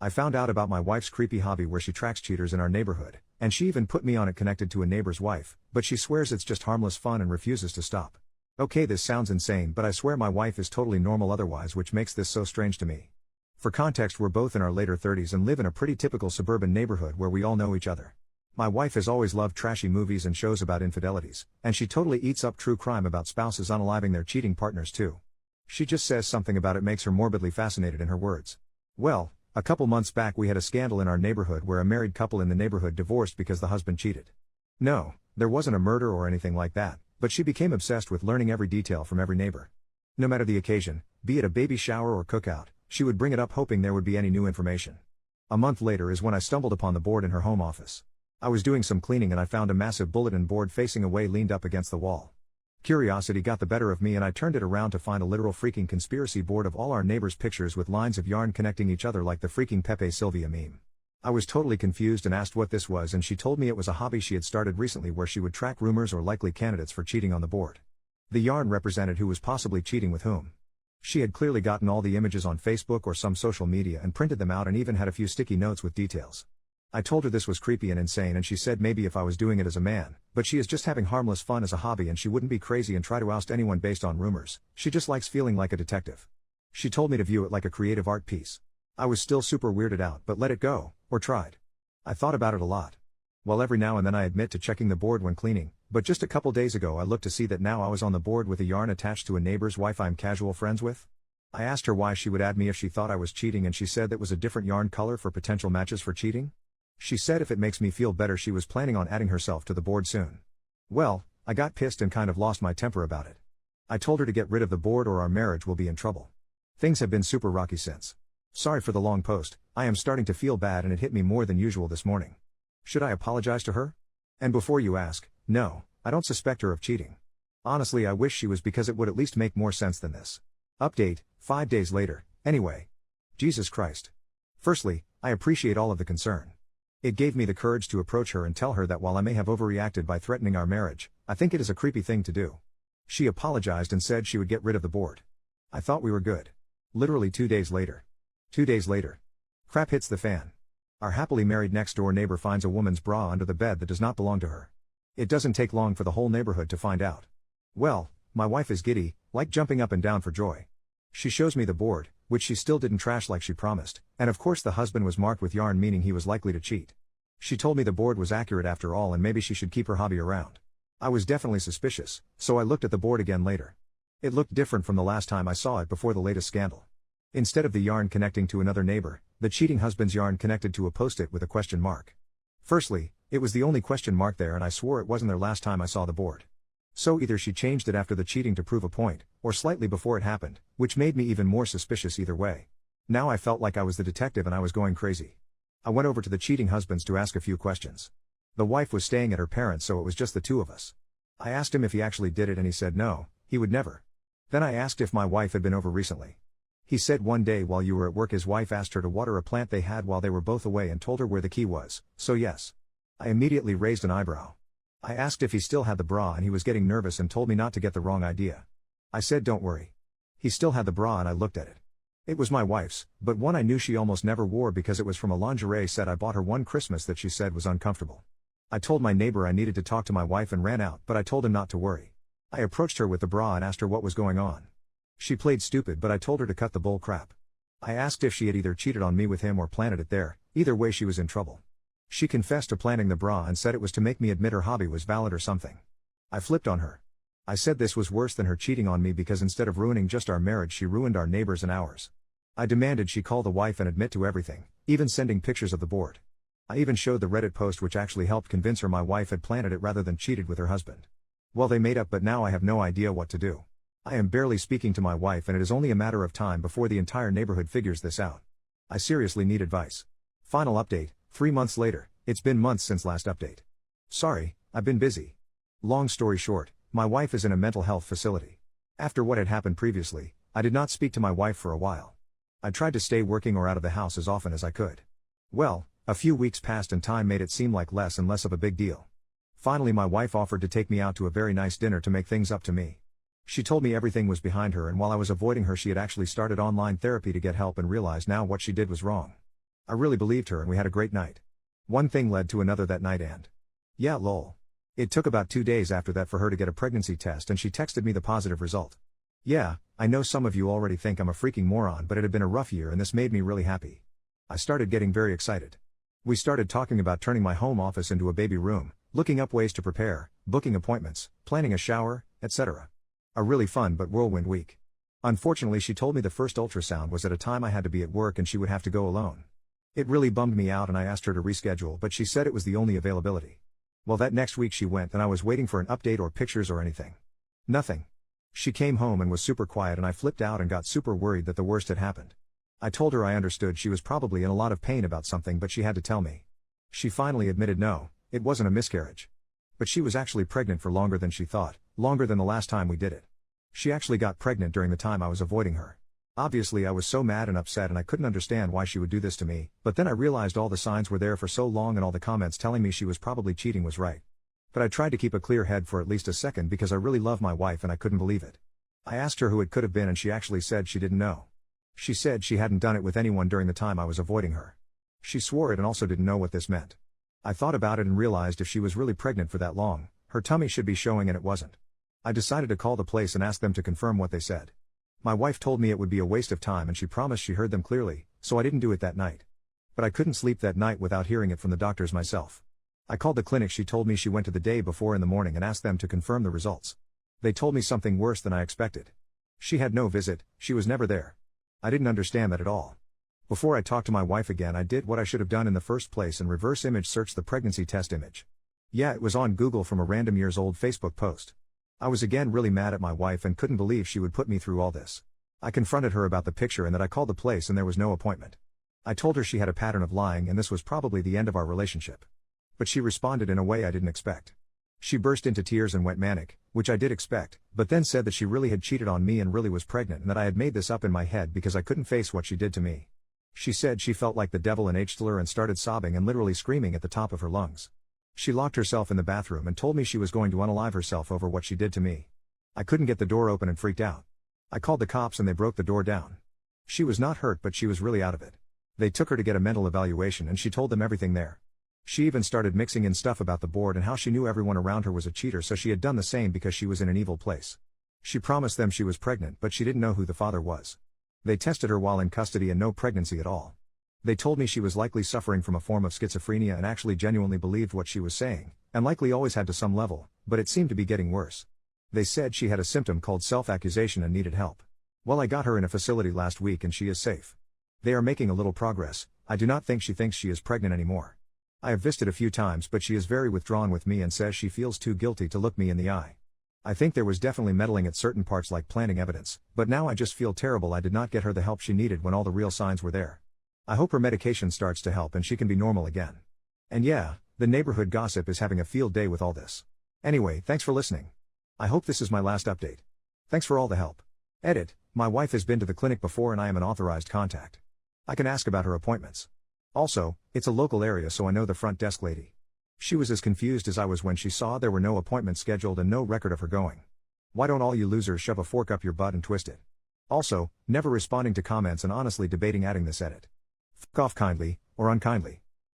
I found out about my wife's creepy hobby where she tracks cheaters in our neighborhood, and she even put me on it connected to a neighbor's wife, but she swears it's just harmless fun and refuses to stop. Okay, this sounds insane, but I swear my wife is totally normal otherwise, which makes this so strange to me. For context, we're both in our later 30s and live in a pretty typical suburban neighborhood where we all know each other. My wife has always loved trashy movies and shows about infidelities, and she totally eats up true crime about spouses unaliving their cheating partners too. She just says something about it makes her morbidly fascinated, in her words. Well, a couple months back we had a scandal in our neighborhood where a married couple in the neighborhood divorced because the husband cheated. No, there wasn't a murder or anything like that, but she became obsessed with learning every detail from every neighbor. No matter the occasion, be it a baby shower or cookout, she would bring it up hoping there would be any new information. A month later is when I stumbled upon the board in her home office. I was doing some cleaning and I found a massive bulletin board facing away leaned up against the wall. Curiosity got the better of me and I turned it around to find a literal freaking conspiracy board of all our neighbors' pictures with lines of yarn connecting each other like the freaking Pepe Sylvia meme. I was totally confused and asked what this was, and she told me it was a hobby she had started recently where she would track rumors or likely candidates for cheating on the board. The yarn represented who was possibly cheating with whom. She had clearly gotten all the images on Facebook or some social media and printed them out and even had a few sticky notes with details. I told her this was creepy and insane, and she said maybe if I was doing it as a man, but she is just having harmless fun as a hobby and she wouldn't be crazy and try to oust anyone based on rumors. She just likes feeling like a detective. She told me to view it like a creative art piece. I was still super weirded out but let it go, or tried. I thought about it a lot. Well, every now and then I admit to checking the board when cleaning, but just a couple days ago I looked to see that now I was on the board with a yarn attached to a neighbor's wife I'm casual friends with. I asked her why she would add me if she thought I was cheating, and she said that was a different yarn color for potential matches for cheating. She said if it makes me feel better she was planning on adding herself to the board soon. Well, I got pissed and kind of lost my temper about it. I told her to get rid of the board or our marriage will be in trouble. Things have been super rocky since. Sorry for the long post, I am starting to feel bad and it hit me more than usual this morning. Should I apologize to her? And before you ask, no, I don't suspect her of cheating. Honestly, I wish she was, because it would at least make more sense than this. Update, 5 days later, anyway. Jesus Christ. Firstly, I appreciate all of the concern. It gave me the courage to approach her and tell her that while I may have overreacted by threatening our marriage, I think it is a creepy thing to do. She apologized and said she would get rid of the board. I thought we were good. Literally 2 days later. 2 days later. Crap hits the fan. Our happily married next door neighbor finds a woman's bra under the bed that does not belong to her. It doesn't take long for the whole neighborhood to find out. Well, my wife is giddy, like jumping up and down for joy. She shows me the board, which she still didn't trash like she promised, and of course the husband was marked with yarn, meaning he was likely to cheat. She told me the board was accurate after all and maybe she should keep her hobby around. I was definitely suspicious, so I looked at the board again later. It looked different from the last time I saw it before the latest scandal. Instead of the yarn connecting to another neighbor, the cheating husband's yarn connected to a post-it with a question mark. Firstly, it was the only question mark there and I swore it wasn't there last time I saw the board. So either she changed it after the cheating to prove a point, or slightly before it happened, which made me even more suspicious either way. Now I felt like I was the detective and I was going crazy. I went over to the cheating husbands to ask a few questions. The wife was staying at her parents', so it was just the two of us. I asked him if he actually did it and he said no, he would never. Then I asked if my wife had been over recently. He said one day while you were at work his wife asked her to water a plant they had while they were both away and told her where the key was, so yes. I immediately raised an eyebrow. I asked if he still had the bra and he was getting nervous and told me not to get the wrong idea. I said don't worry. He still had the bra and I looked at it. It was my wife's, but one I knew she almost never wore because it was from a lingerie set I bought her one Christmas that she said was uncomfortable. I told my neighbor I needed to talk to my wife and ran out, but I told him not to worry. I approached her with the bra and asked her what was going on. She played stupid, but I told her to cut the bull crap. I asked if she had either cheated on me with him or planted it there, either way she was in trouble. She confessed to planting the bra and said it was to make me admit her hobby was valid or something. I flipped on her. I said this was worse than her cheating on me because instead of ruining just our marriage she ruined our neighbors and ours. I demanded she call the wife and admit to everything, even sending pictures of the board. I even showed the Reddit post which actually helped convince her my wife had planted it rather than cheated with her husband. Well, they made up, but now I have no idea what to do. I am barely speaking to my wife and it is only a matter of time before the entire neighborhood figures this out. I seriously need advice. Final update, 3 months later. It's been months since last update. Sorry, I've been busy. Long story short, my wife is in a mental health facility. After what had happened previously, I did not speak to my wife for a while. I tried to stay working or out of the house as often as I could. Well, a few weeks passed and time made it seem like less and less of a big deal. Finally my wife offered to take me out to a very nice dinner to make things up to me. She told me everything was behind her and while I was avoiding her she had actually started online therapy to get help and realized now what she did was wrong. I really believed her and we had a great night. One thing led to another that night and yeah, lol. It took about 2 days after that for her to get a pregnancy test and she texted me the positive result. Yeah, I know some of you already think I'm a freaking moron, but it had been a rough year and this made me really happy. I started getting very excited. We started talking about turning my home office into a baby room, looking up ways to prepare, booking appointments, planning a shower, etc. A really fun but whirlwind week. Unfortunately, she told me the first ultrasound was at a time I had to be at work and she would have to go alone. It really bummed me out and I asked her to reschedule, but she said it was the only availability. Well, that next week she went and I was waiting for an update or pictures or anything. Nothing. She came home and was super quiet and I flipped out and got super worried that the worst had happened. I told her I understood she was probably in a lot of pain about something, but she had to tell me. She finally admitted no, it wasn't a miscarriage. But she was actually pregnant for longer than she thought, longer than the last time we did it. She actually got pregnant during the time I was avoiding her. Obviously I was so mad and upset and I couldn't understand why she would do this to me, but then I realized all the signs were there for so long and all the comments telling me she was probably cheating was right. But I tried to keep a clear head for at least a second because I really love my wife and I couldn't believe it. I asked her who it could have been and she actually said she didn't know. She said she hadn't done it with anyone during the time I was avoiding her. She swore it and also didn't know what this meant. I thought about it and realized if she was really pregnant for that long, her tummy should be showing and it wasn't. I decided to call the place and ask them to confirm what they said. My wife told me it would be a waste of time and she promised she heard them clearly, so I didn't do it that night. But I couldn't sleep that night without hearing it from the doctors myself. I called the clinic she told me she went to the day before in the morning and asked them to confirm the results. They told me something worse than I expected. She had no visit, she was never there. I didn't understand that at all. Before I talked to my wife again, I did what I should have done in the first place and reverse image searched the pregnancy test image. Yeah, it was on Google from a random years old Facebook post. I was again really mad at my wife and couldn't believe she would put me through all this. I confronted her about the picture and that I called the place and there was no appointment. I told her she had a pattern of lying and this was probably the end of our relationship. But she responded in a way I didn't expect. She burst into tears and went manic, which I did expect, but then said that she really had cheated on me and really was pregnant and that I had made this up in my head because I couldn't face what she did to me. She said she felt like the devil in H-Thriller and started sobbing and literally screaming at the top of her lungs. She locked herself in the bathroom and told me she was going to unalive herself over what she did to me. I couldn't get the door open and freaked out. I called the cops and they broke the door down. She was not hurt but she was really out of it. They took her to get a mental evaluation and she told them everything there. She even started mixing in stuff about the board and how she knew everyone around her was a cheater, so she had done the same because she was in an evil place. She promised them she was pregnant but she didn't know who the father was. They tested her while in custody and no pregnancy at all. They told me she was likely suffering from a form of schizophrenia and actually genuinely believed what she was saying, and likely always had to some level, but it seemed to be getting worse. They said she had a symptom called self-accusation and needed help. Well, I got her in a facility last week and she is safe. They are making a little progress. I do not think she thinks she is pregnant anymore. I have visited a few times but she is very withdrawn with me and says she feels too guilty to look me in the eye. I think there was definitely meddling at certain parts like planting evidence, but now I just feel terrible I did not get her the help she needed when all the real signs were there. I hope her medication starts to help and she can be normal again. And yeah, the neighborhood gossip is having a field day with all this. Anyway, thanks for listening. I hope this is my last update. Thanks for all the help. Edit, my wife has been to the clinic before and I am an authorized contact. I can ask about her appointments. Also, it's a local area so I know the front desk lady. She was as confused as I was when she saw there were no appointments scheduled and no record of her going. Why don't all you losers shove a fork up your butt and twist it? Also, never responding to comments and honestly debating adding this edit. F*** off kindly, or unkindly.